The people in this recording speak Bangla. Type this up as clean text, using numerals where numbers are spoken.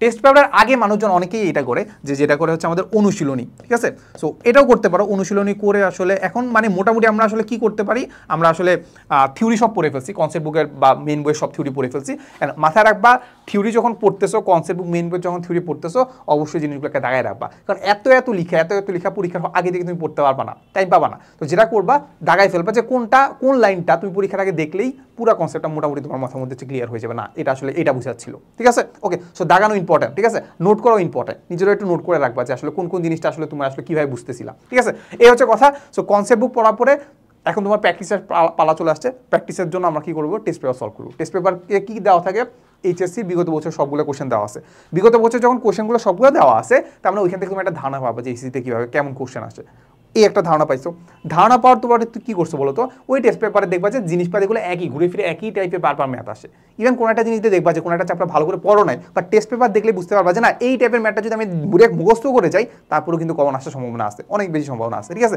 টেস্ট পেপারের আগে মানুষজন অনেকেই এটা করে যেটা করে হচ্ছে আমাদের অনুশীলনী, ঠিক আছে। সো এটাও করতে পারো, অনুশীলনী করে আসলে এখন মানে মোটামুটি আমরা আসলে কি করতে পারি, আমরা আসলে থিওরি সব পড়ে ফেলছি, কনসেপ্ট বুকের বা মেইন বইয়ের সব থিওরি পড়ে ফেলছি। মাথায় রাখবা থিওরি যখন পড়তেছো, কনসেপ্ট বুক মেইন বই যখন থিওরি পড়তেছো, অবশ্যই জিনিসগুলোকে দাগায় রাখবা, কারণ এত লেখা পরীক্ষার আগে থেকে তুমি পড়তে পারবা না, টাইম পাবা না। তো যেটা করবা দাগায় ফেলবা যে কোন লাইনটা তুমি পরীক্ষার আগে দেখলেই পুরো কনসেপ্টটা মোটামুটি তোমার মাথার মধ্যে ক্লিয়ার হয়ে যাবে, না এটা আসলে এটা বুঝাচ্ছিল, ঠিক আছে। ওকে, সো দাগানো ইম্পর্টেন্ট, ঠিক আছে। নোট করাও ইম্পর্টেন্ট, নিজেরও একটু নোট করে রাখবা যে আসলে কোন জিনিসটা আসলে তুমি আসলে কিভাবে বুঝতেছিলা, ঠিক আছে। এই হচ্ছে কথা। সো কনসেপ্ট বুক পড়ার পরে এখন তোমার প্র্যাকটিসের পালা চলে আসছে। প্র্যাকটিসের জন্য আমরা কি করবো, টেস্ট পেপার সলভ করবো। টেস্ট পেপারকে কি দেওয়া থাকে, এইচএসসি বিগত বছর সবগুলো কোশ্চেন দেওয়া আছে। বিগত বছর যখন কোশ্চেনগুলো সবগুলো দেওয়া আছে, তার মানে ওইখান থেকে তুমি একটা ধারণা পাবা যে এইচএসসিতে কীভাবে কেমন কোশ্চেন আসে। এই একটা ধারণা পাইছো। ধারণা পাওয়ার তোমার তুই কী করছো বলো তো, ওই টেস্ট পেপারে দেখবা যে জিনিসপাতিগুলো একই, ঘুরে ফিরে একই টাইপের বারবার ম্যাথ আসে। ইভেন কোনো একটা জিনিস দেখবা যে কোনো একটা চ্যাপ্টার ভালো করে পড়ো নাই, বা টেস্ট পেপার দেখলে বুঝতে পারবা যে না এই টাইপের ম্যাথটা যদি আমি ঘুরে মুখস্থ করে যাই, তারপরেও কিন্তু কমন আসার সম্ভাবনা আছে, অনেক বেশি সম্ভাবনা আছে, ঠিক আছে।